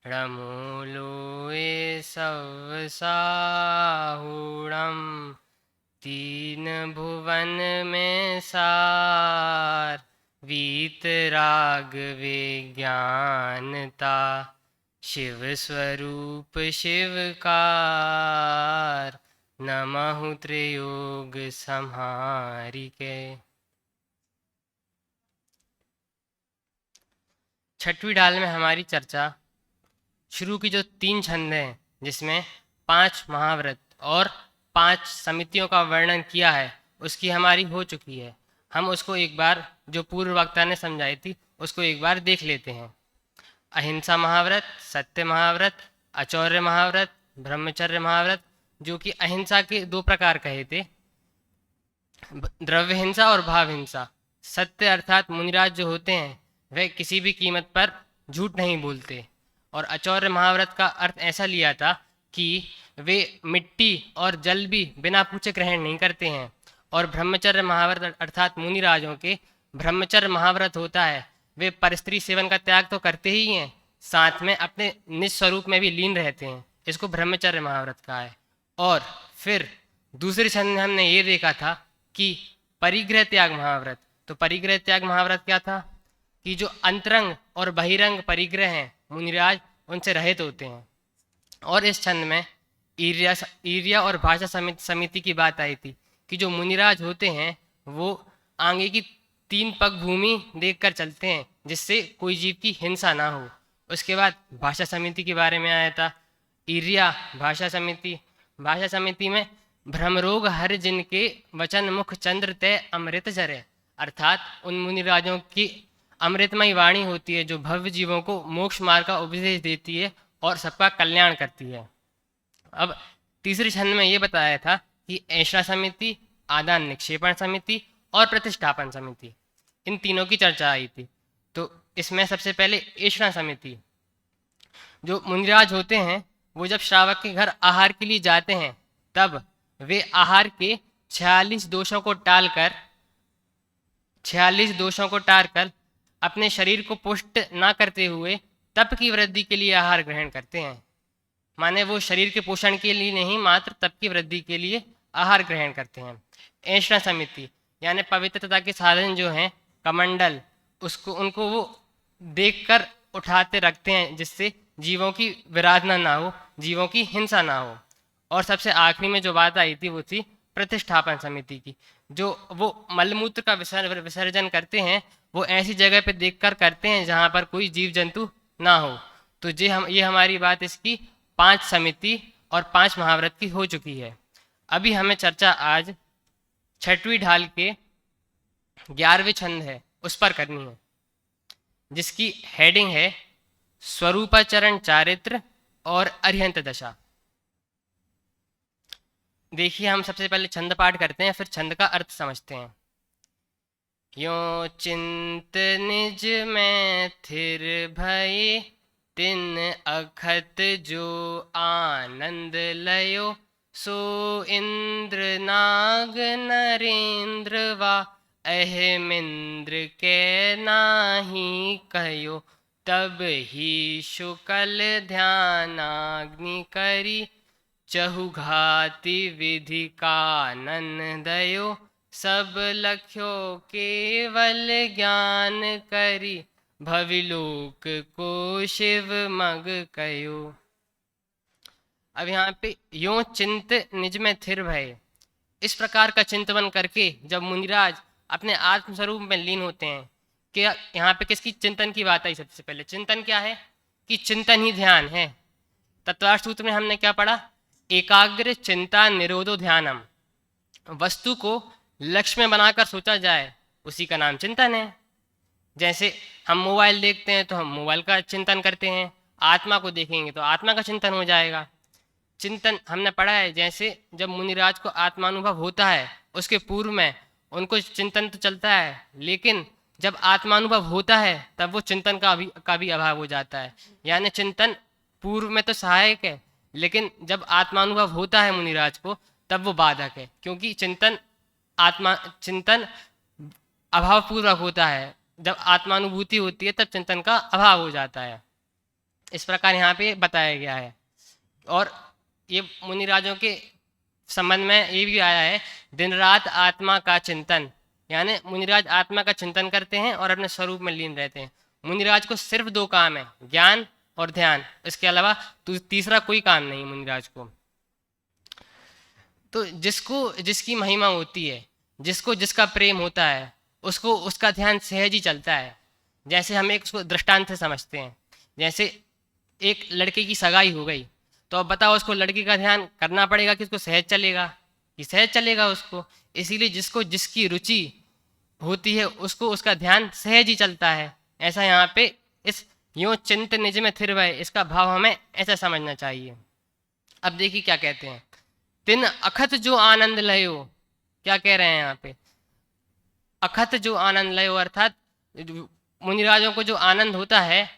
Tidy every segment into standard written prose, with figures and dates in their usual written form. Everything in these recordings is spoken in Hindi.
रमूलोए सव साहुणम। तीन भुवन में सार, वीतराग विज्ञानता। शिव स्वरूप शिवकार, नमहु त्रियोग संहारिके। छठवीं ढाल में हमारी चर्चा शुरू की जो 3 छंद हैं, जिसमें 5 महाव्रत और 5 समितियों का वर्णन किया है, उसकी हमारी हो चुकी है। हम उसको एक बार, जो पूर्व वक्ता ने समझाई थी, उसको एक बार देख लेते हैं। अहिंसा महाव्रत, सत्य महाव्रत, अचौर्य महाव्रत, ब्रह्मचर्य महाव्रत, जो कि अहिंसा के 2 प्रकार कहे थे, द्रव्य हिंसा और भाव हिंसा। सत्य अर्थात मुनिराज जो होते हैं वे किसी भी कीमत पर झूठ नहीं बोलते। और अचौर्य महाव्रत का अर्थ ऐसा लिया था कि वे मिट्टी और जल भी बिना पूछे ग्रहण नहीं करते हैं। और ब्रह्मचर्य महाव्रत अर्थात मुनिराजों के ब्रह्मचर्य महाव्रत होता है, वे परस्त्री सेवन का त्याग तो करते ही हैं, साथ में अपने निज स्वरूप में भी लीन रहते हैं। इसको ब्रह्मचर्य महाव्रत कहा है। और फिर दूसरे छंद में हमने ये देखा था कि परिग्रह त्याग महाव्रत। तो परिग्रह त्याग महाव्रत क्या था कि जो अंतरंग और बहिरंग परिग्रह हैं, मुनिराज उनसे रहित होते हैं। और इस छंद में ईर्ष्या और भाषा समिति की बात आई थी कि जो मुनिराज होते हैं वो आगे की 3 पग भूमि देखकर चलते हैं, जिससे कोई जीव की हिंसा ना हो। उसके बाद भाषा समिति के बारे में आया था। ईर्ष्या भाषा समिति में भ्रमरोग हर जिनके वचन मुख चंद्र तय अमृत जरे, अर्थात उन मुनिराजों की अमृतमयी वाणी होती है जो भव्य जीवों को मोक्ष मार्ग का उपदेश देती है और सबका कल्याण करती है। अब तीसरे छंद में ये बताया था कि ऐशा समिति, आदान निक्षेपण समिति और प्रतिष्ठापन समिति, इन तीनों की चर्चा आई थी। तो इसमें सबसे पहले ऐशा समिति, जो मुनिराज होते हैं वो जब श्रावक के घर आहार के लिए जाते हैं, तब वे आहार के 46 दोषों को टालकर अपने शरीर को पुष्ट ना करते हुए तप की वृद्धि के लिए आहार ग्रहण करते हैं। माने वो शरीर के पोषण के लिए नहीं, मात्र तप की वृद्धि के लिए आहार ग्रहण करते हैं। ऐशना समिति यानी पवित्रता के साधन जो हैं, कमंडल, उनको वो देखकर उठाते रखते हैं, जिससे जीवों की विराधना ना हो, जीवों की हिंसा ना हो। और सबसे आखिरी में जो बात आई थी वो थी प्रतिष्ठापन समिति की, जो वो मलमूत्र का विसर्जन करते हैं, वो ऐसी जगह पे देखकर करते हैं जहाँ पर कोई जीव जंतु ना हो। तो ये हमारी बात इसकी 5 समिति और 5 महाव्रत की हो चुकी है। अभी हमें चर्चा आज छठवीं ढाल के 11वें छंद है उस पर करनी है, जिसकी हेडिंग है स्वरूपाचरण चारित्र और अरिहंत दशा। देखिए, हम सबसे पहले छंद पाठ करते हैं, फिर छंद का अर्थ समझते हैं। यो चिंत निज में थिर भये, तिन अखत जो आनंद लयो। सो इंद्र नाग नरेंद्र वा, अहमिंद्र के नाही कहो। तब ही शुक्ल ध्यानाग्नि करी, चहुघाति विधि कानन दयो। सब लख्यो केवल ज्ञान करी, भविलोक को शिव मग कयो। अब यहाँ पे यो चिंत निज में थिर भय, इस प्रकार का चिंतन करके जब मुनिराज अपने आत्म स्वरूप में लीन होते हैं, कि यहाँ पे किसकी चिंतन की बात आई? सबसे पहले चिंतन क्या है कि चिंतन ही ध्यान है। तत्वार्थ सूत्र में हमने क्या पढ़ा? एकाग्र चिंता निरोधो ध्यानम। वस्तु को लक्ष्य में बनाकर सोचा जाए, उसी का नाम चिंतन है। जैसे हम मोबाइल देखते हैं तो हम मोबाइल का चिंतन करते हैं, आत्मा को देखेंगे तो आत्मा का चिंतन हो जाएगा। चिंतन हमने पढ़ा है, जैसे जब मुनिराज को आत्मानुभव होता है उसके पूर्व में उनको चिंतन तो चलता है, लेकिन जब आत्मानुभव होता है तब वो चिंतन का भी अभाव हो जाता है। यानी चिंतन पूर्व में तो सहायक है, लेकिन जब आत्मानुभव होता है मुनिराज को तब वो बाधक है, क्योंकि चिंतन अभावपूर्वक होता है, जब आत्मानुभूति होती है तब चिंतन का अभाव हो जाता है। इस प्रकार यहाँ पे बताया गया है। और ये मुनिराजों के संबंध में ये भी आया है, दिन रात आत्मा का चिंतन, यानी मुनिराज आत्मा का चिंतन करते हैं और अपने स्वरूप में लीन रहते हैं। मुनिराज को सिर्फ दो काम है, ज्ञान और ध्यान, इसके अलावा तीसरा कोई काम नहीं मुनिराज को। तो जिसको जिसकी महिमा होती है, जिसको जिसका प्रेम होता है, उसको उसका ध्यान सहज ही चलता है। जैसे हम एक उसको दृष्टांत से समझते हैं, जैसे एक लड़के की सगाई हो गई, तो अब बताओ उसको लड़की का ध्यान करना पड़ेगा कि उसको सहज चलेगा, कि सहज चलेगा उसको। इसीलिए जिसको जिसकी रुचि होती है उसको उसका ध्यान सहज ही चलता है। ऐसा यहाँ पे इस यो चिंत निज में थिर भय, इसका भाव हमें ऐसा समझना चाहिए। अब देखिए क्या कहते हैं, तिन अखत जो आनंद लयो, क्या कह रहे हैं यहाँ पे, अखत जो आनंद लयो अर्थात मुनिराजों को जो आनंद होता है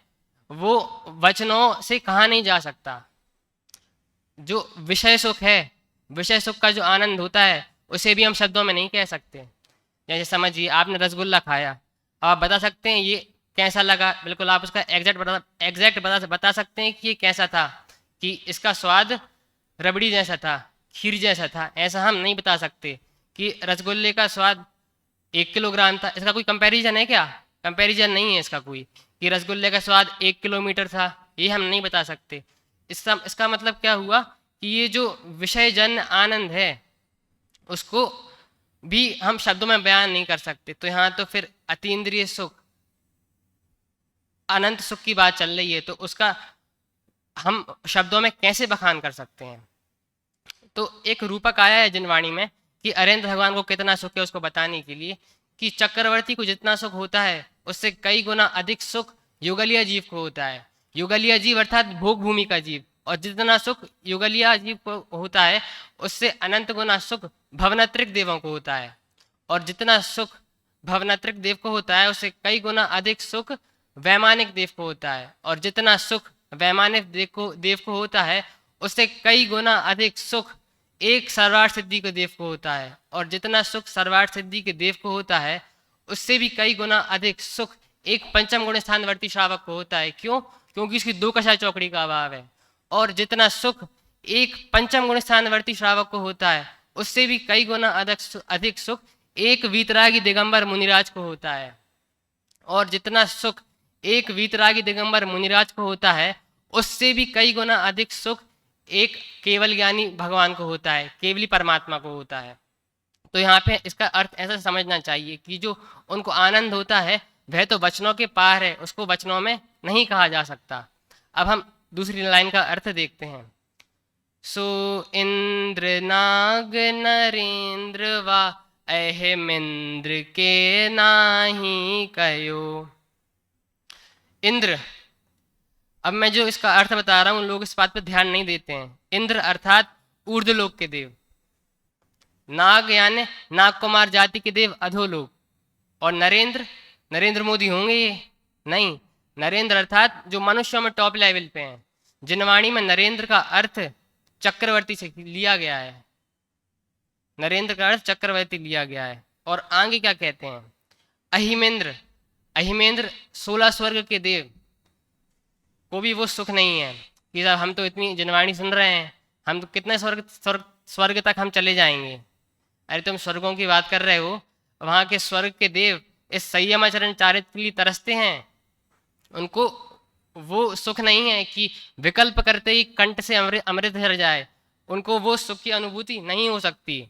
वो वचनों से कहा नहीं जा सकता। जो विषय सुख है, विषय सुख का जो आनंद होता है उसे भी हम शब्दों में नहीं कह सकते। जैसे समझिए आपने रसगुल्ला खाया, आप बता सकते हैं ये कैसा लगा, बिल्कुल आप उसका एग्जैक्ट बता सकते हैं कि ये कैसा था, कि इसका स्वाद रबड़ी जैसा था, खीर जैसा था। ऐसा हम नहीं बता सकते कि रसगुल्ले का स्वाद 1 किलोग्राम था। इसका कोई कंपैरिजन है क्या? कंपैरिजन नहीं है इसका कोई, कि रसगुल्ले का स्वाद 1 किलोमीटर था, ये हम नहीं बता सकते। इसका मतलब क्या हुआ कि ये जो विषय जन आनंद है उसको भी हम शब्दों में बयान नहीं कर सकते। तो यहाँ तो फिर अतीन्द्रिय सुख, अनंत सुख की बात चल रही है, तो उसका हम शब्दों में कैसे बखान कर सकते हैं। तो एक रूपक आया है जिनवाणी में कि अरेंद्र भगवान को कितना सुख है उसको बताने के लिए, कि चक्रवर्ती को जितना सुख होता है उससे कई गुना अधिक सुख युगलिया जीव को होता है। युगलिया जीव अर्थात भोग भूमि का जीव, और जितना सुख युगलिया जीव को होता है उससे अनंत गुना सुख भवनत्रिक देवों को होता है। और जितना सुख भवनत्रिक देव को होता है उससे कई गुना अधिक सुख वैमानिक देव को होता है। और जितना सुख वैमानिक देव को होता है उससे कई गुना अधिक सुख एक सर्वार्थ सिद्धि के देव को होता है। और जितना सुख सर्वार्थ सिद्धि के देव को होता है उससे भी कई गुना अधिक सुख एक पंचम गुण स्थानवर्ती श्रावक को होता है। क्यों? क्योंकि उसकी दो कषाय चौकड़ी का अभाव है। और जितना सुख एक पंचम गुण स्थानवर्ती श्रावक को होता है उससे भी कई गुना अधिक सुख एक वीतरागी दिगंबर मुनिराज को होता है। और जितना सुख एक वीतरागी दिगंबर मुनिराज को होता है उससे भी कई गुना अधिक सुख एक केवल ज्ञानी भगवान को होता है, केवली परमात्मा को होता है। तो यहाँ पे इसका अर्थ ऐसा समझना चाहिए कि जो उनको आनंद होता है वह तो वचनों के पार है, उसको वचनों में नहीं कहा जा सकता। अब हम दूसरी लाइन का अर्थ देखते हैं। सो इंद्र नाग नरेंद्र वा अहमिंद्र के नाही कयो। इंद्र, अब मैं जो इसका अर्थ बता रहा हूं लोग इस बात पर ध्यान नहीं देते हैं। इंद्र अर्थात ऊर्ध्वलोक के देव, नाग यानी नाग कुमार जाति के देव अधोलोक, और नरेंद्र, नरेंद्र मोदी होंगे ये? नहीं, नरेंद्र अर्थात जो मनुष्यों में टॉप लेवल पे हैं। जिनवाणी में नरेंद्र का अर्थ चक्रवर्ती से लिया गया है, नरेंद्र का अर्थ चक्रवर्ती लिया गया है। और आगे क्या कहते हैं, अहिमेंद्र, अहिमेंद्र 16 स्वर्ग के देव को भी वो सुख नहीं है कि साहब हम तो इतनी जिनवाणी सुन रहे हैं, हम तो कितने स्वर्ग तक हम चले जाएंगे। अरे तुम स्वर्गों की बात कर रहे हो, वहाँ के स्वर्ग के देव इस संयम आचरण चारित्र के लिए तरसते हैं। उनको वो सुख नहीं है कि विकल्प करते ही कंठ से अमृत झर जाए, उनको वो सुख की अनुभूति नहीं हो सकती।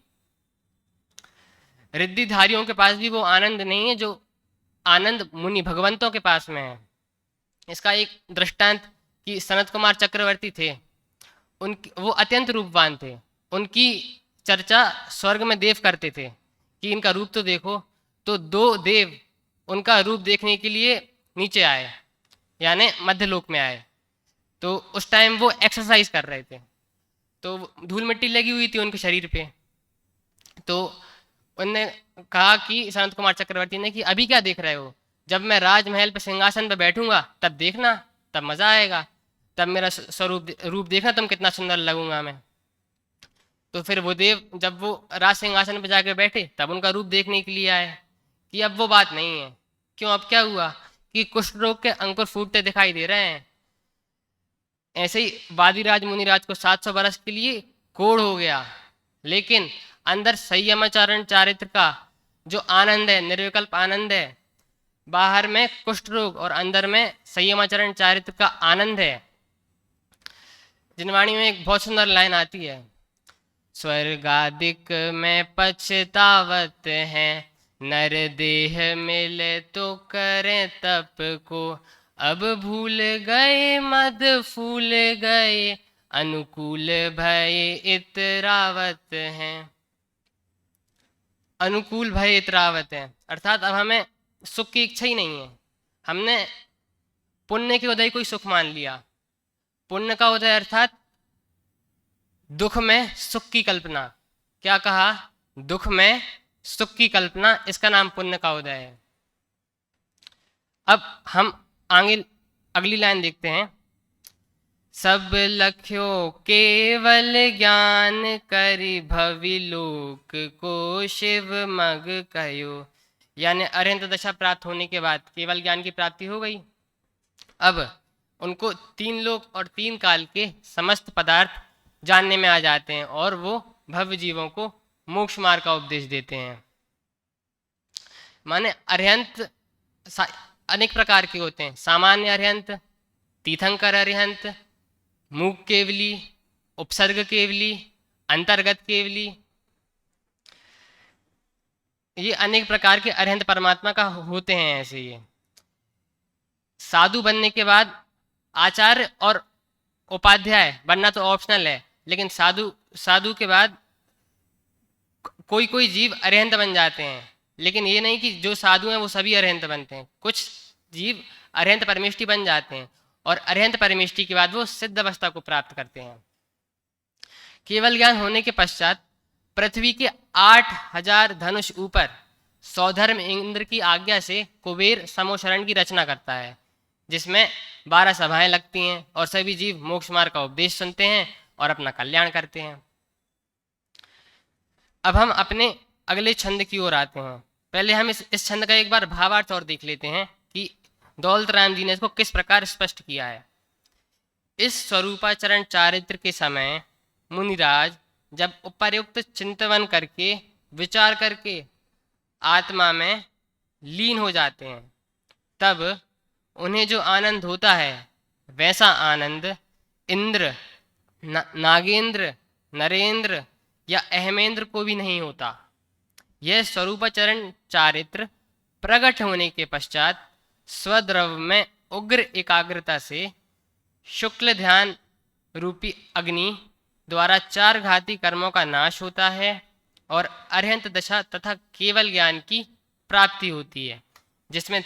रिद्धिधारियों के पास भी वो आनंद नहीं है जो आनंद मुनि भगवंतों के पास में है। इसका एक दृष्टांत कि सनत कुमार चक्रवर्ती थे, उनकी वो अत्यंत रूपवान थे, उनकी चर्चा स्वर्ग में देव करते थे कि इनका रूप तो देखो। तो 2 देव उनका रूप देखने के लिए नीचे आए, यानी मध्यलोक में आए। तो उस टाइम वो एक्सरसाइज कर रहे थे, तो धूल मिट्टी लगी हुई थी उनके शरीर पे। तो उनने कहा कि सनत कुमार चक्रवर्ती ने कि अभी क्या देख रहे हो, जब मैं राजमहल पे सिंहासन पे बैठूंगा तब देखना, तब मजा आएगा, तब मेरा रूप देखना तुम कितना सुंदर लगूंगा मैं। तो फिर वो देव जब वो राज सिंहासन पे जाकर बैठे तब उनका रूप देखने के लिए आए, कि अब वो बात नहीं है। क्यों, अब क्या हुआ कि कुष्ठ रोग के अंकुर फूटते दिखाई दे रहे हैं। ऐसे ही वादिराज मुनिराज को 700 वर्ष के लिए कोढ़ हो गया, लेकिन अंदर संयमाचरण चारित्र का जो आनंद है, निर्विकल्प आनंद है, बाहर में कुष्ठ रोग और अंदर में संयमाचरण चारित्र का आनंद है। जिनवाणी में एक बहुत सुंदर लाइन आती है, स्वर्गादिक में पछतावत है, नर देह मिले तो करें तप को, अब भूल गए मद फूल गए, अनुकूल भय इतरावत हैं। अनुकूल भय इतरावत है अर्थात अब हमें सुख की इच्छा ही नहीं है। हमने पुण्य के उदय को ही सुख मान लिया। पुण्य का उदय अर्थात दुख में सुख की कल्पना। क्या कहा, दुख में सुख की कल्पना, इसका नाम पुण्य का उदय है। अब हम आगे अगली लाइन देखते हैं, सब लख्यो केवल ज्ञान करि भवि लोक को शिव मग कहो। यानी अरहंत दशा प्राप्त होने के बाद केवल ज्ञान की प्राप्ति हो गई। अब उनको 3 लोक और 3 काल के समस्त पदार्थ जानने में आ जाते हैं और वो भव्य जीवों को मोक्ष मार्ग का उपदेश देते हैं। माने अरहंत अनेक प्रकार के होते हैं, सामान्य अरहंत, तीर्थंकर अरहंत, मूक केवली, उपसर्ग केवली, अंतर्गत केवली। ये अनेक प्रकार के अरहंत परमात्मा का होते हैं। ऐसे ये साधु बनने के बाद आचार्य और उपाध्याय बनना तो ऑप्शनल है, लेकिन साधु के बाद कोई कोई जीव अरहंत बन जाते हैं। लेकिन ये नहीं कि जो साधु हैं वो सभी अरहंत बनते हैं। कुछ जीव अरहंत परमेष्टि बन जाते हैं और अरहंत परमेष्टि के बाद वो सिद्ध अवस्था को प्राप्त करते हैं। केवल ज्ञान होने के पश्चात पृथ्वी के 8000 धनुष ऊपर सौधर्म इंद्र की आज्ञा से कुबेर समोशरण की रचना करता है, जिसमें 12 सभाएं लगती हैं और सभी जीव मोक्ष मार्ग का उपदेश सुनते हैं और अपना कल्याण करते हैं। अब हम अपने अगले छंद की ओर आते हैं। पहले हम इस छंद का एक बार भावार्थ और देख लेते हैं कि दौलत राम जी ने इसको किस प्रकार स्पष्ट किया है। इस स्वरूपाचरण चारित्र के समय मुनिराज जब उपर्युक्त चिंतन करके विचार करके आत्मा में लीन हो जाते हैं, तब उन्हें जो आनंद होता है वैसा आनंद इंद्र, नागेंद्र, नरेंद्र या अहमेंद्र को भी नहीं होता। यह स्वरूपाचरण चारित्र प्रकट होने के पश्चात स्वद्रव में उग्र एकाग्रता से शुक्ल ध्यान रूपी अग्नि द्वारा 4 घाती कर्मों का नाश होता है और अरहंत दशा तथा केवल ज्ञान की प्राप्ति होती है, जिसमें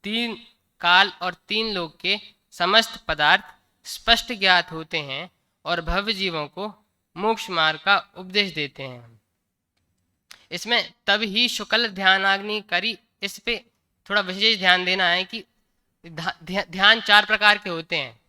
3 काल और 3 लोक के समस्त पदार्थ स्पष्ट ज्ञात होते हैं और भव्य जीवों को मोक्ष मार्ग का उपदेश देते हैं। इसमें तब ही शुक्ल ध्यानाग्नि करी, इस पे थोड़ा विशेष ध्यान देना है कि ध्यान 4 प्रकार के होते हैं,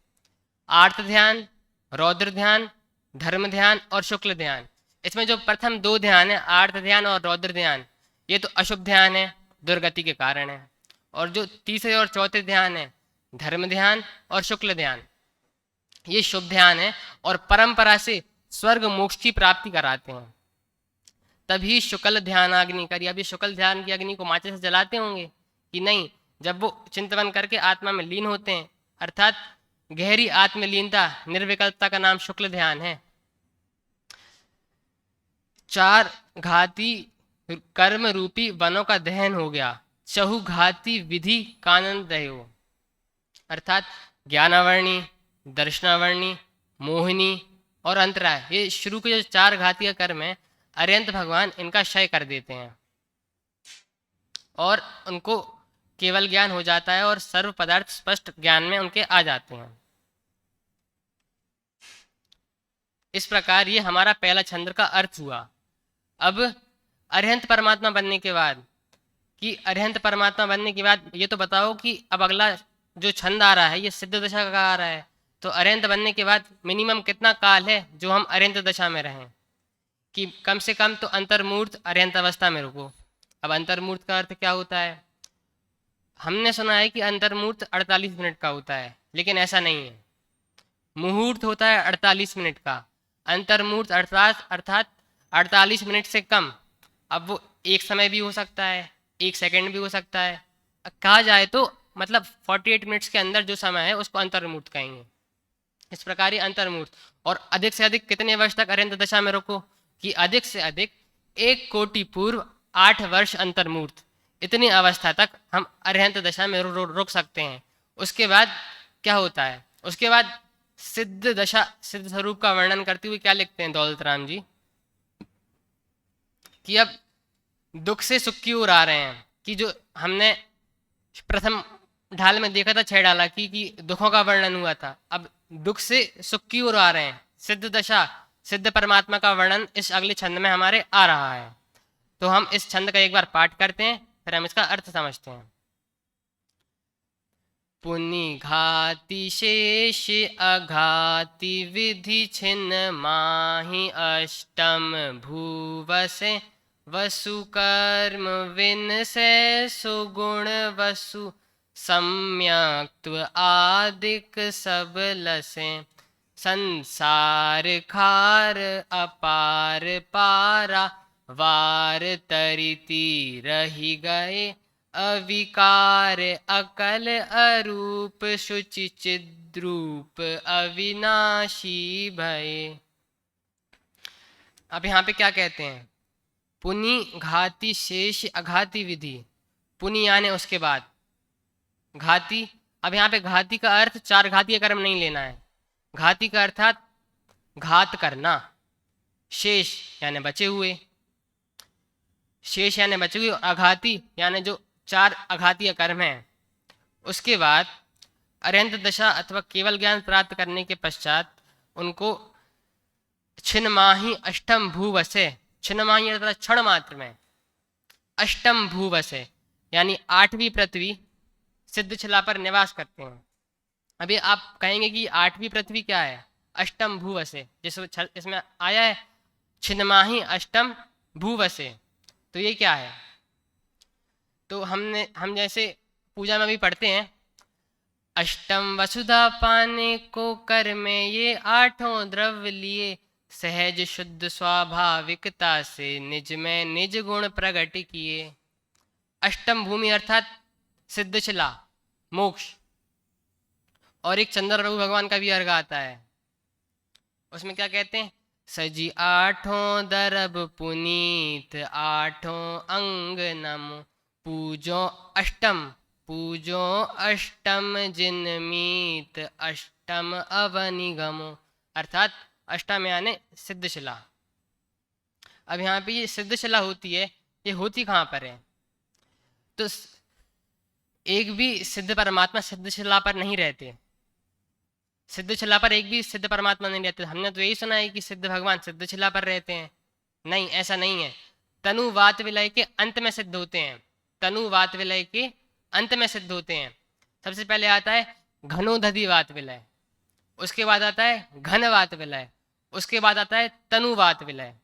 आर्त ध्यान, रौद्र ध्यान, धर्म ध्यान और शुक्ल ध्यान। इसमें जो प्रथम 2 ध्यान है, आर्त ध्यान और रौद्र ध्यान, ये तो अशुभ ध्यान है, दुर्गति के कारण है। और जो तीसरे और चौथे ध्यान है, धर्म ध्यान और शुक्ल ध्यान, ये शुभ ध्यान है और परंपरा से स्वर्ग मोक्ष की प्राप्ति कराते हैं। तभी शुक्ल ध्यानाग्नि करी। अब ये शुक्ल ध्यान की अग्नि को माचिस से जलाते होंगे कि नहीं, जब वो चिंतन करके आत्मा में लीन होते हैं, अर्थात गहरी आत्मलीनता, निर्विकल्पता का नाम शुक्ल ध्यान है। 4 घाती कर्म रूपी वनों का दहन हो गया, चहु घाती विधि कानन दयो, अर्थात ज्ञानावर्णी, दर्शनावर्णी, मोहिनी और अंतराय, ये शुरू के जो 4 घातीय कर्म है, अरहंत भगवान इनका क्षय कर देते हैं और उनको केवल ज्ञान हो जाता है और सर्व पदार्थ स्पष्ट ज्ञान में उनके आ जाते हैं। इस प्रकार ये हमारा पहला छंद का अर्थ हुआ। अब अरहंत परमात्मा बनने के बाद ये तो बताओ कि अब अगला जो छंद आ रहा है ये सिद्ध दशा का आ रहा है, तो अरहंत बनने के बाद मिनिमम कितना काल है जो हम अरहंत दशा में रहें, कि कम से कम तो अंतर्मूर्त अरहंत अवस्था में रुको। अब अंतर्मूर्त का अर्थ क्या होता है? हमने सुना है कि अंतर्मुहूर्त 48 मिनट का होता है, लेकिन ऐसा नहीं है। मुहूर्त होता है 48 मिनट का, अंतर्मुहूर्त अर्थात 48 मिनट से कम। अब वो एक समय भी हो सकता है, एक सेकंड भी हो सकता है। कहा जाए तो मतलब 48 मिनट्स के अंदर जो समय है उसको अंतर्मुहूर्त कहेंगे। इस प्रकार ये अंतर्मुहूर्त। और अधिक से अधिक कितने वर्ष तक अरिहंत दशा में रोको, कि अधिक से अधिक 1 कोटि पूर्व 8 वर्ष अंतर्मुहूर्त, इतनी अवस्था तक हम अरिहंत दशा में रोक सकते हैं। उसके बाद क्या होता है, उसके बाद सिद्ध दशा, सिद्ध स्वरूप का वर्णन करते हुए क्या लिखते हैं दौलत राम जी, कि अब दुख से सुख की ओर आ रहे हैं। कि जो हमने प्रथम ढाल में देखा था 6 ढाला की, कि दुखों का वर्णन हुआ था, अब दुख से सुख की ओर आ रहे हैं। सिद्ध दशा, सिद्ध परमात्मा का वर्णन इस अगले छंद में हमारे आ रहा है। तो हम इस छंद का एक बार पाठ करते हैं, फिर हम इसका अर्थ समझते हैं। पुनि घाति शेष अघाति विधि छिन्न माहि अष्टम भूवसे वसु कर्म विनसे सुगुण वसु सम्यक्त्व आदिक सब लसे संसार खार अपार पारा वार तरिती रही गए अविकार अकल अरूप शुचि चिद्रूप अविनाशी भय। अब यहाँ पे क्या कहते हैं, पुनि घाति शेष अघाति विधि। पुनि यानी उसके बाद, घाति, अब यहाँ पे घाति का अर्थ 4 घातीय कर्म नहीं लेना है। घाति का अर्थात घात करना, शेष यानी बचे हुए, शेष यानी बचे हुए, अघाति यानी जो 4 अघातीय कर्म हैं। उसके बाद अरिहंत दशा अथवा केवल ज्ञान प्राप्त करने के पश्चात उनको छिन्नमाही अष्टम भूवसे, छिन्नमाही अर्थात क्षण मात्र में, अष्टम भूवसे यानी 8वीं पृथ्वी सिद्ध शिला पर निवास करते हैं। अभी आप कहेंगे कि 8वीं पृथ्वी क्या है, अष्टम भूवसे, जिस इसमें आया है छिन्नमाही अष्टम भूवसे, तो ये क्या है। तो हम जैसे पूजा में भी पढ़ते हैं, अष्टम वसुधा पाने को कर में ये 8 द्रव्य लिए, सहज शुद्ध स्वाभाविकता से निज में निज गुण प्रकट किए। अष्टम भूमि अर्थात सिद्धशिला, मोक्ष। और एक चंद्र प्रभु भगवान का भी अर्घ आता है, उसमें क्या कहते हैं, सजी 8 दरब पुनीत 8 अंग नमो पूजो अष्टम, पूजो अष्टम जिनमीत अष्टम अवनिगमो, अर्थात अष्टम यानी सिद्धशिला। अब यहाँ पे ये सिद्धशिला होती है, ये होती कहाँ पर है, तो एक भी सिद्ध परमात्मा सिद्धशिला पर नहीं रहते। सिद्धशिला पर एक भी सिद्ध परमात्मा नहीं रहते। हमने तो यही सुना है कि सिद्ध भगवान सिद्धशिला पर रहते हैं, नहीं, ऐसा नहीं है। तनु वात विलय के अंत में सिद्ध होते हैं, तनु वात विलय के अंत में सिद्ध होते हैं। सबसे पहले आता है घनोदधि वात विलय, उसके बाद आता है घनवात विलय, उसके बाद आता है तनुवात विलय।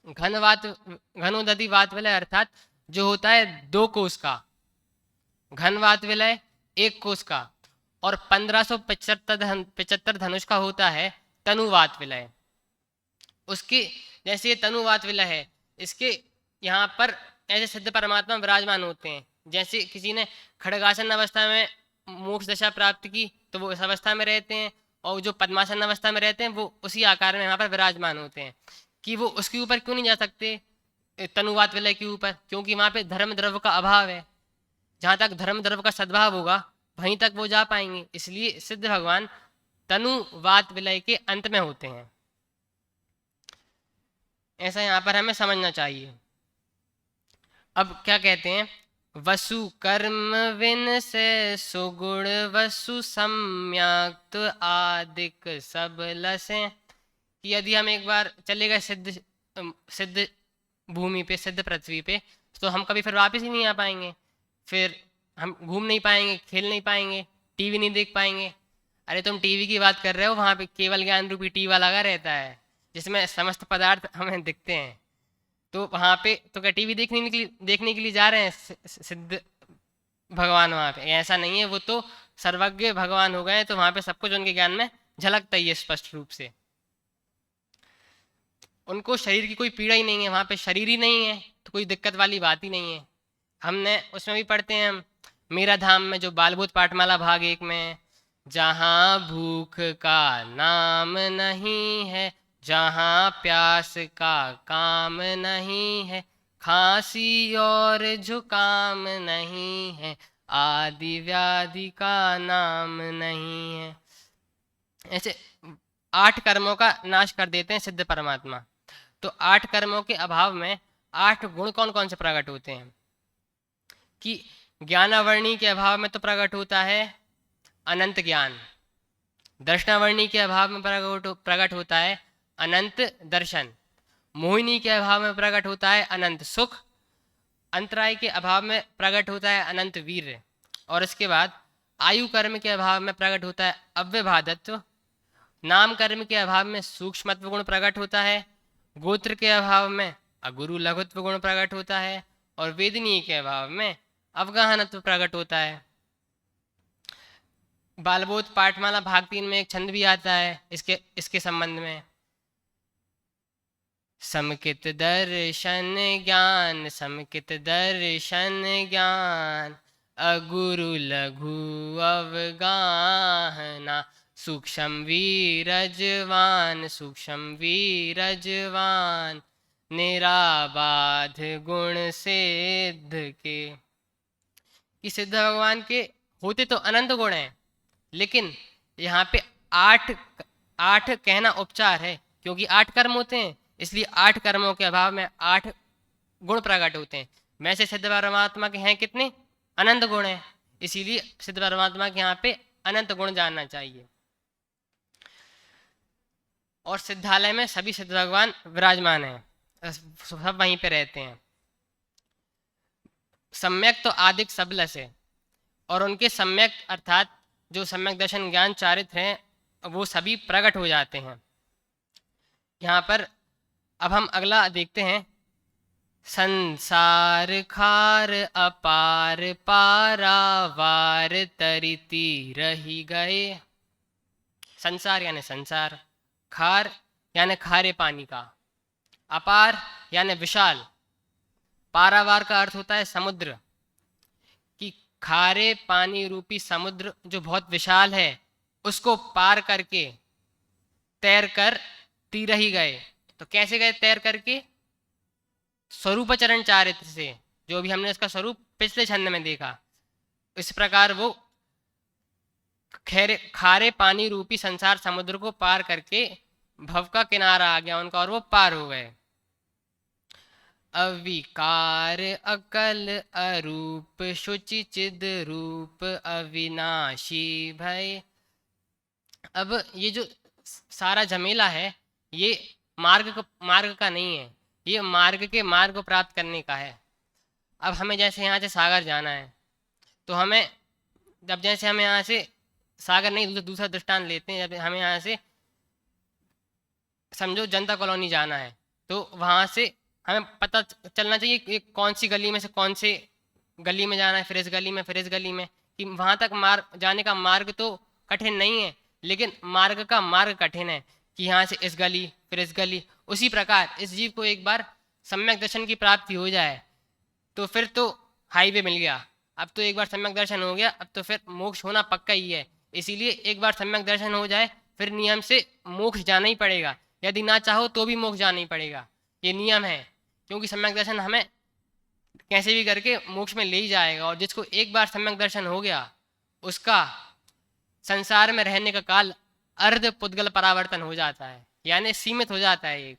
घनोदधि वात विलय अर्थात जो होता है 2 कोष का, घनवात विलय 1 कोष का, और 1575 धनुष का होता है तनुवात विलय। उसके जैसे ये तनुवात विलय है, इसके यहाँ पर ऐसे सिद्ध परमात्मा विराजमान होते हैं। जैसे किसी ने खड़गासन अवस्था में मोक्ष दशा प्राप्त की तो वो इस अवस्था में रहते हैं, और जो पद्मासन अवस्था में रहते हैं वो उसी आकार में यहाँ पर विराजमान होते हैं। कि वो उसके ऊपर क्यों नहीं जा सकते, तनुवात विलय के ऊपर, क्योंकि वहाँ पे धर्म द्रव्य का अभाव है। जहाँ तक धर्म द्रव्य का सद्भाव होगा वहीं तक वो जा पाएंगे, इसलिए सिद्ध भगवान तनुवात विलय के अंत में होते हैं। ऐसा यहाँ पर हमें समझना चाहिए। अब क्या कहते हैं, वसु कर्म विन से सुगुण वसु सम्यक्त आदिक सब लसे। कि यदि हम एक बार चले गए सिद्ध भूमि पे, सिद्ध पृथ्वी पे, तो हम कभी फिर वापस ही नहीं आ पाएंगे। फिर हम घूम नहीं पाएंगे, खेल नहीं पाएंगे, टीवी नहीं देख पाएंगे। अरे तुम टीवी की बात कर रहे हो, वहाँ पे केवल ज्ञान रूपी टीवा लगा रहता है जिसमें समस्त पदार्थ हमें दिखते हैं। तो वहाँ पे तो क्या टीवी देखने के लिए जा रहे हैं सिद्ध भगवान वहां पे, ऐसा नहीं है, वो तो सर्वज्ञ भगवान हो गए, तो वहां पे सब कुछ उनके ज्ञान में झलकता ही है स्पष्ट रूप से। उनको शरीर की कोई पीड़ा ही नहीं है, वहां पे शरीर ही नहीं है, तो कोई दिक्कत वाली बात ही नहीं है। हमने उसमें भी पढ़ते हैं हम, मेरा धाम में, जो बालभूत पाठमाला भाग 1 में, जहाँ भूख का नाम नहीं है, जहाँ प्यास का काम नहीं है, खांसी और जुकाम नहीं है, आदि व्याधि का नाम नहीं है। ऐसे 8 कर्मों का नाश कर देते हैं सिद्ध परमात्मा। तो 8 कर्मों के अभाव में 8 गुण कौन कौन से प्रकट होते हैं? कि ज्ञानावर्णी के अभाव में तो प्रकट होता है अनंत ज्ञान, दर्शनावर्णी के अभाव में प्रकट होता है अनंत दर्शन, मोहिनी के अभाव में प्रकट होता है अनंत सुख, अंतराय के अभाव में प्रकट होता है अनंत वीर्य, और इसके बाद आयु कर्म के अभाव में प्रकट होता है अव्यभादत्व, नाम कर्म के अभाव में सूक्ष्मत्व गुण प्रकट होता है, गोत्र के अभाव में अगुरु लघुत्व गुण प्रकट होता है, और वेदनीय के अभाव में अवगाहनत्व प्रकट होता है। बालबोध पाठमाला भाग 3 में एक छंद भी आता है इसके संबंध में, समकित दर्शन ज्ञान, समकित दर्शन ज्ञान, अगुरु लघु अवगाहना, सूक्ष्म वीरजवान, सूक्ष्म वीरजवान, निराबाध गुण सिद्ध के। कि सिद्ध भगवान के होते तो अनंत गुण हैं, लेकिन यहाँ पे 8 कहना उपचार है, क्योंकि 8 कर्म होते हैं, इसलिए 8 कर्मों के अभाव में 8 गुण प्रकट होते हैं। वैसे सिद्ध परमात्मा के हैं कितने? अनंत गुण हैं, इसीलिए सिद्ध परमात्मा के यहाँ पे अनंत गुण जानना चाहिए। और सिद्धालय में सभी सिद्ध भगवान विराजमान हैं, सब वहीं पे रहते हैं। सम्यक तो आदिक सबल से, और उनके सम्यक अर्थात जो सम्यक दर्शन ज्ञान चारित्र हैं वो सभी प्रकट हो जाते हैं। यहाँ पर अब हम अगला देखते हैं, संसार खार अपार पारावार तरिती रही गए। संसार यानी संसार, खार यानी खारे पानी का, अपार यानी विशाल, पारावार का अर्थ होता है समुद्र, कि खारे पानी रूपी समुद्र जो बहुत विशाल है उसको पार करके तैर कर तीर ही गए। तो कैसे गए तैर करके? स्वरूप चरण चारित्र से, जो भी हमने उसका स्वरूप पिछले छंद में देखा, इस प्रकार वो खारे पानी रूपी संसार समुद्र को पार करके भव का किनारा आ गया उनका, और वो पार हो गए। अविकार अकल अरूप शुचि चिद रूप अविनाशी भय। अब ये जो सारा झमेला है ये मार्ग का नहीं है, ये मार्ग के मार्ग को प्राप्त करने का है। अब हमें जैसे यहाँ से सागर जाना है, तो हमें जब जैसे हमें यहाँ से सागर नहीं, दूसरा दृष्टांत लेते हैं, जब हमें यहाँ से समझो जनता कॉलोनी जाना है, तो वहाँ से हमें पता चलना चाहिए कि कौन सी गली में से कौन से गली में जाना है, फिर इस गली में, फिर इस गली में, कि वहाँ तक मार्ग जाने का मार्ग तो कठिन नहीं है, लेकिन मार्ग का मार्ग कठिन है, कि यहाँ से इस गली फिर इस गली। उसी प्रकार इस जीव को एक बार सम्यक दर्शन की प्राप्ति हो जाए तो फिर तो हाईवे मिल गया। अब तो एक बार सम्यक दर्शन हो गया, अब तो फिर मोक्ष होना पक्का ही है। इसीलिए एक बार सम्यक दर्शन हो जाए फिर नियम से मोक्ष जाना ही पड़ेगा, यदि ना चाहो तो भी मोक्ष जाना ही पड़ेगा, ये नियम है। क्योंकि सम्यक दर्शन हमें कैसे भी करके मोक्ष में ले ही जाएगा, और जिसको एक बार सम्यक दर्शन हो गया उसका संसार में रहने का काल अर्ध पुद्गल परावर्तन हो जाता है, यानी सीमित हो जाता है। एक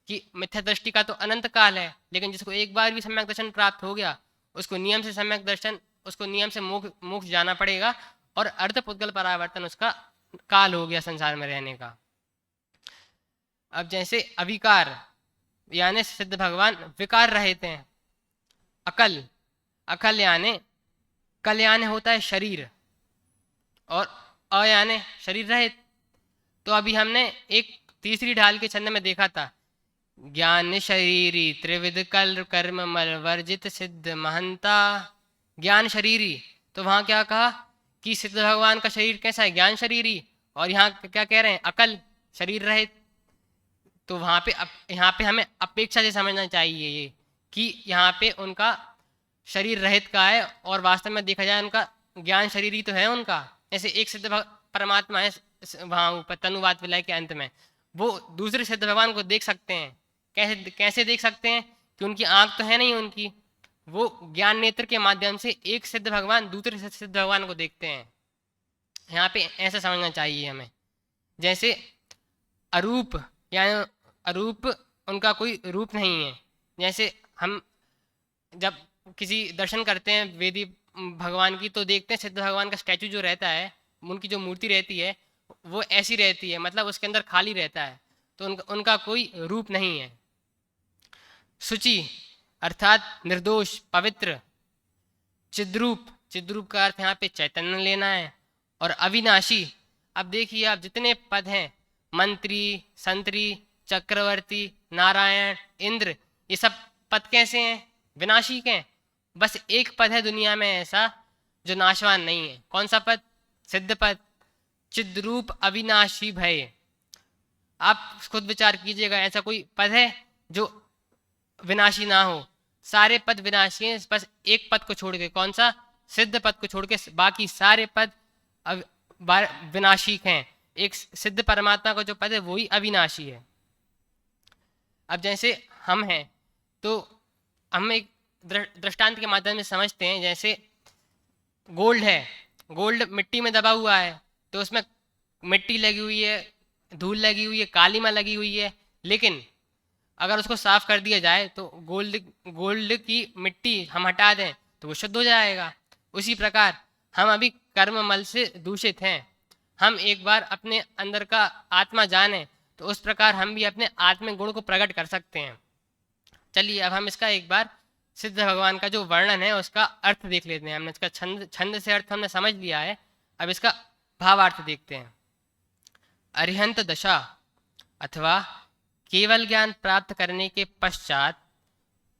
कि मिथ्या दृष्टि का तो अनंत काल है, लेकिन जिसको एक बार भी सम्यक दर्शन प्राप्त हो गया उसको नियम से सम्यक दर्शन, उसको नियम से मोक्ष जाना पड़ेगा, और अर्ध पुद्गल परावर्तन उसका काल हो गया संसार में रहने का। अब जैसे अविकार यानी सिद्ध भगवान विकार रहित हैं। अकल, अकल यानी कल यानी होता है शरीर, और अ यानी शरीर रहित। तो अभी हमने एक तीसरी ढाल के छंद में देखा था, ज्ञान शरीरी त्रिविध कल कर्म मल वर्जित सिद्ध महंता। ज्ञान शरीरी तो वहाँ क्या कहा कि सिद्ध भगवान का शरीर कैसा है, ज्ञान शरीर ही, और यहाँ क्या कह रहे हैं, अकल शरीर रहित। तो वहाँ पे यहाँ पे हमें अपेक्षा से समझना चाहिए ये कि यहाँ पे उनका शरीर रहित का है, और वास्तव में देखा जाए उनका ज्ञान शरीर ही तो है उनका। जैसे एक सिद्ध परमात्मा है वहाँ ऊपर तनुवाद विलय के अंत में, वो दूसरे सिद्ध भगवान को देख सकते हैं। कैसे कैसे देख सकते हैं कि उनकी आंख तो है नहीं उनकी, वो ज्ञान नेत्र के माध्यम से एक सिद्ध भगवान दूसरे सिद्ध भगवान को देखते हैं। यहाँ पे ऐसा समझना चाहिए हमें। जैसे अरूप, यानी अरूप उनका कोई रूप नहीं है। जैसे हम जब किसी दर्शन करते हैं वेदी भगवान की, तो देखते हैं सिद्ध भगवान का स्टैचू जो रहता है, उनकी जो मूर्ति रहती है वो ऐसी रहती है, मतलब उसके अंदर खाली रहता है, तो उनका कोई रूप नहीं है। शुचि अर्थात निर्दोष, पवित्र। चिद्रूप, चिद्रूप का अर्थ यहाँ पे चैतन्य लेना है। और अविनाशी, अब देखिए आप जितने पद हैं, मंत्री, संतरी, चक्रवर्ती, नारायण, इंद्र, ये सब पद कैसे हैं, विनाशी के हैं। बस एक पद है दुनिया में ऐसा जो नाशवान नहीं है। कौन सा पद, सिद्ध पद, चिद्रूप अविनाशी भय। आप खुद विचार कीजिएगा, ऐसा कोई पद है जो विनाशी ना हो। सारे पद विनाशी हैं, बस एक पद को छोड़ के, कौन सा, सिद्ध पद को छोड़ के बाकी सारे पद विनाशी हैं। एक सिद्ध परमात्मा का जो पद है वही अविनाशी है। अब जैसे हम हैं तो हम एक दृष्टांत के माध्यम से समझते हैं। जैसे गोल्ड है, गोल्ड मिट्टी में दबा हुआ है, तो उसमें मिट्टी लगी हुई है, धूल लगी हुई है, कालीमा लगी हुई है, लेकिन अगर उसको साफ कर दिया जाए तो गोल्ड की मिट्टी हम हटा दें तो वो शुद्ध हो जाएगा। उसी प्रकार हम अभी कर्म मल से दूषित हैं। हम एक बार अपने अंदर का आत्मा जाने तो उस प्रकार हम भी अपने आत्मिक गुण को प्रकट कर सकते हैं। चलिए अब हम इसका एक बार सिद्ध भगवान का जो वर्णन है उसका अर्थ देख लेते हैं। हमने इसका छंद से अर्थ हमने समझ लिया है, अब इसका भावार्थ देखते हैं। अरिहंत दशा अथवा केवल ज्ञान प्राप्त करने के पश्चात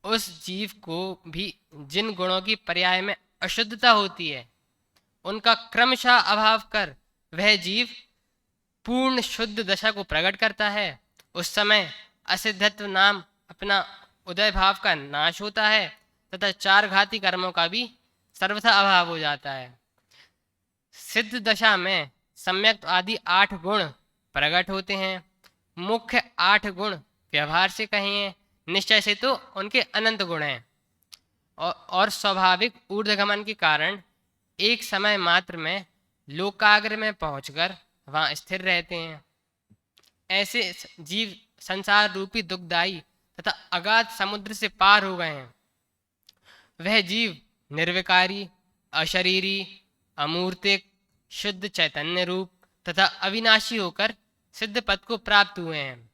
उस जीव को भी जिन गुणों की पर्याय में अशुद्धता होती है उनका क्रमशः अभाव कर वह जीव पूर्ण शुद्ध दशा को प्रकट करता है। उस समय असिद्धत्व नाम अपना उदय भाव का नाश होता है तथा चार घाती कर्मों का भी सर्वथा अभाव हो जाता है। सिद्ध दशा में सम्यक आदि 8 गुण प्रकट होते हैं। मुख्य 8 गुण व्यवहार से कहें, निश्चय से तो उनके अनंत गुण हैं, और स्वाभाविक ऊर्ध्वगमन के कारण एक समय मात्र में लोकाग्र में पहुंचकर वहाँ स्थिर रहते हैं। ऐसे जीव संसार रूपी दुखदायी तथा अगाध समुद्र से पार हो गए हैं। वह जीव निर्विकारी, अशरीरी, अमूर्तिक, शुद्ध चैतन्य रूप तथा अविनाशी होकर सिद्ध पद को प्राप्त हुए हैं।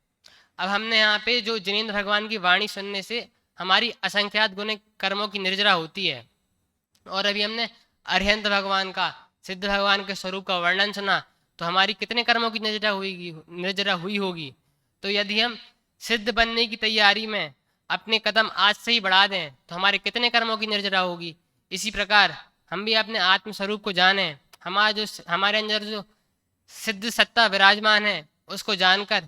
अब हमने यहाँ पे जो जिनेंद्र भगवान की वाणी सुनने से हमारी असंख्यात गुण कर्मों की निर्जरा होती है, और अभी हमने अरिहंत भगवान का, सिद्ध भगवान के स्वरूप का वर्णन सुना, तो हमारी कितने कर्मों की निर्जरा हुई होगी। तो यदि हम सिद्ध बनने की तैयारी में अपने कदम आज से ही बढ़ा दें तो हमारे कितने कर्मों की निर्जरा होगी। इसी प्रकार हम भी अपने आत्म स्वरूप को जानें, हमारे अंदर जो सिद्ध सत्ता विराजमान है उसको जानकर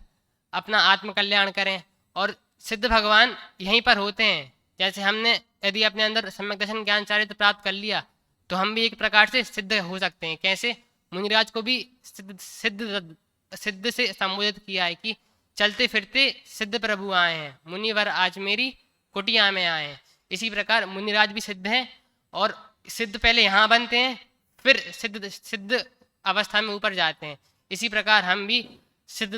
अपना आत्म कल्याण करें। और सिद्ध भगवान यहीं पर होते हैं। जैसे हमने यदि अपने अंदर सम्यक दर्शन ज्ञान चारित्र प्राप्त कर लिया तो हम भी एक प्रकार से सिद्ध हो सकते हैं। कैसे, मुनिराज को भी सिद्ध से संबोधित किया है कि चलते फिरते सिद्ध प्रभु आए हैं, मुनिवर आज मेरी कुटिया में आए हैं। इसी प्रकार मुनिराज भी सिद्ध हैं, और सिद्ध पहले यहाँ बनते हैं फिर सिद्ध अवस्था में ऊपर जाते हैं। इसी प्रकार हम भी सिद्ध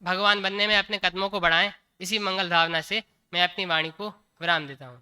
भगवान बनने में अपने कदमों को बढ़ाएं। इसी मंगल भावना से मैं अपनी वाणी को विराम देता हूँ।